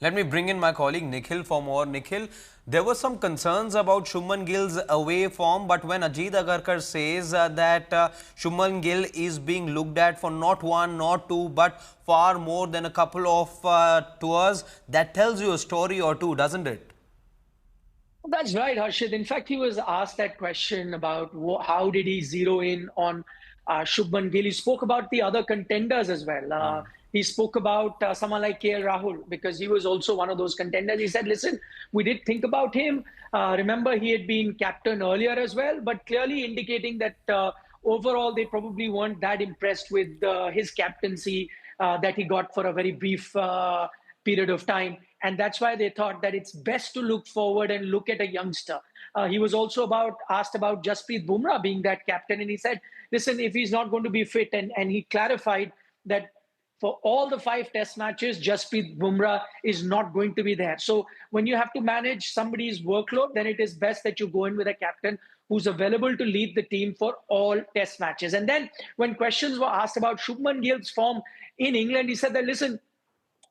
Let me bring in my colleague Nikhil for more. Nikhil, there were some concerns about Shubman Gill's away form, but when Ajit Agarkar says that Shubman Gill is being looked at for not one, not two, but far more than a couple of tours, that tells you a story or two, doesn't it? That's right, Harshit. In fact, he was asked that question about how did he zero in on Shubman Gill. He spoke about the other contenders as well. He spoke about someone like KL Rahul because he was also one of those contenders. He said, listen, we did think about him. Remember, he had been captain earlier as well, but clearly indicating that overall they probably weren't that impressed with his captaincy that he got for a very brief period of time. And that's why they thought that it's best to look forward and look at a youngster. He was also asked about Jasprit Bumrah being that captain. And he said, listen, if he's not going to be fit, and he clarified that for all the 5 test matches, Jasprit Bumrah is not going to be there. So when you have to manage somebody's workload, then it is best that you go in with a captain who's available to lead the team for all test matches. And then when questions were asked about Shubman Gill's form in England, he said that, listen,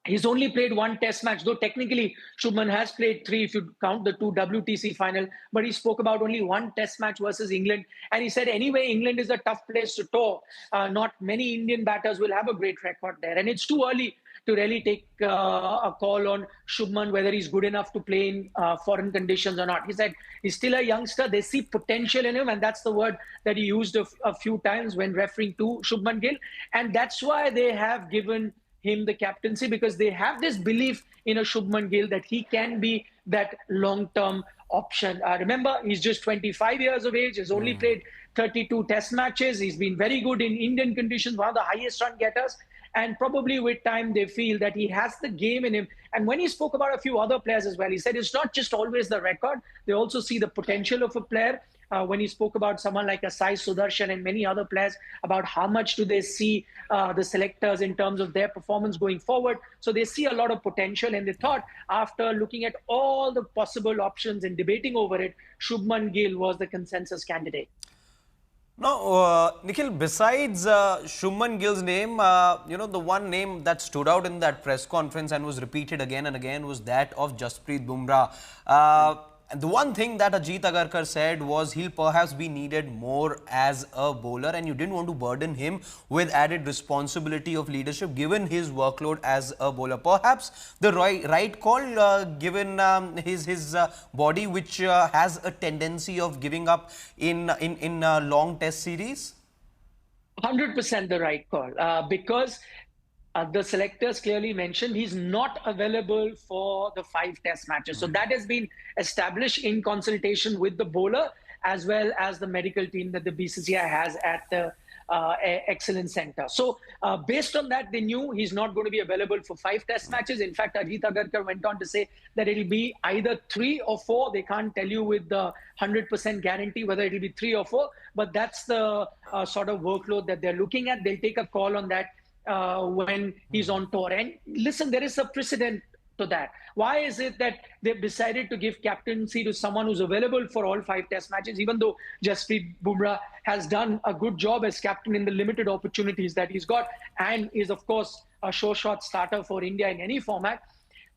he's only played 1 test match, though technically Shubman has played 3 if you count the 2 WTC final. But he spoke about only 1 test match versus England. And he said, anyway, England is a tough place to tour. Not many Indian batters will have a great record there. And it's too early to really take a call on Shubman, whether he's good enough to play in foreign conditions or not. He said he's still a youngster. They see potential in him. And that's the word that he used a few times when referring to Shubman Gill. And that's why they have given him the captaincy, because they have this belief in a Shubman Gill that he can be that long-term option. Remember, he's just 25 years of age. He's only played 32 test matches. He's been very good in Indian conditions, one of the highest run getters. And probably with time, they feel that he has the game in him. And when he spoke about a few other players as well, he said it's not just always the record. They also see the potential of a player. When he spoke about someone like a Sai Sudarshan and many other players, about how much do they see the selectors in terms of their performance going forward. So they see a lot of potential, and they thought, after looking at all the possible options and debating over it, Shubman Gill was the consensus candidate. Now, Nikhil, besides Shubman Gill's name, the one name that stood out in that press conference and was repeated again and again was that of Jasprit Bumrah. And the one thing that Ajit Agarkar said was he'll perhaps be needed more as a bowler, and you didn't want to burden him with added responsibility of leadership given his workload as a bowler. Perhaps the right call given his body, which has a tendency of giving up in long test series. 100% the right call, because the selectors clearly mentioned he's not available for the 5 test matches. So that has been established in consultation with the bowler as well as the medical team that the BCCI has at the Excellence Center. So based on that, they knew he's not going to be available for 5 test matches. In fact, Ajit Agarkar went on to say that it'll be either 3 or 4. They can't tell you with the 100% guarantee whether it'll be 3 or 4, but that's the sort of workload that they're looking at. They'll take a call on that when he's on tour. And listen, there is a precedent to that. Why is it that they've decided to give captaincy to someone who's available for all 5 test matches, even though Jasprit Bumrah has done a good job as captain in the limited opportunities that he's got, and is, of course, a sure shot starter for India in any format?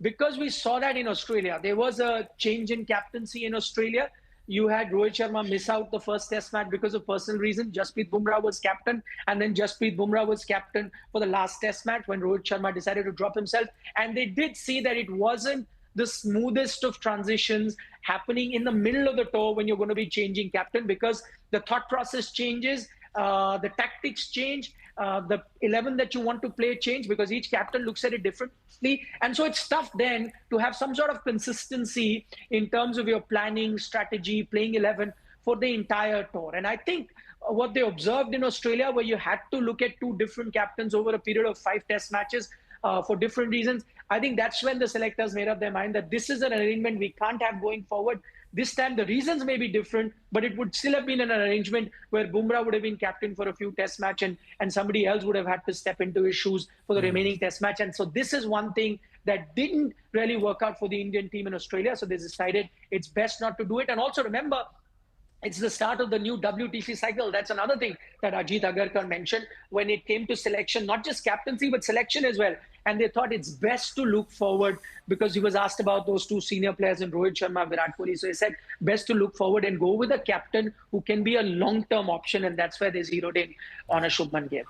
Because we saw that in Australia. There was a change in captaincy in Australia. You had Rohit Sharma miss out the first test match because of personal reasons. Jasprit Bumrah was captain, and then Jasprit Bumrah was captain for the last test match when Rohit Sharma decided to drop himself. And they did see that it wasn't the smoothest of transitions happening in the middle of the tour when you're going to be changing captain, because the thought process changes, the tactics change, the 11 that you want to play change, because each captain looks at it differently. And so it's tough then to have some sort of consistency in terms of your planning, strategy, playing 11 for the entire tour. And I think what they observed in Australia, where you had to look at 2 different captains over a period of 5 test matches for different reasons, I think that's when the selectors made up their mind that this is an arrangement we can't have going forward. This time the reasons may be different, but it would still have been an arrangement where Bumrah would have been captain for a few test match, and somebody else would have had to step into his shoes for the remaining test match. And so this is one thing that didn't really work out for the Indian team in Australia. So they decided it's best not to do it. And also remember, it's the start of the new WTC cycle. That's another thing that Ajit Agarkar mentioned when it came to selection, not just captaincy, but selection as well. and they thought it's best to look forward, because he was asked about those two senior players in Rohit Sharma, Virat Kohli. So he said best to look forward and go with a captain who can be a long-term option, and that's where they zeroed in on a Shubman Gill.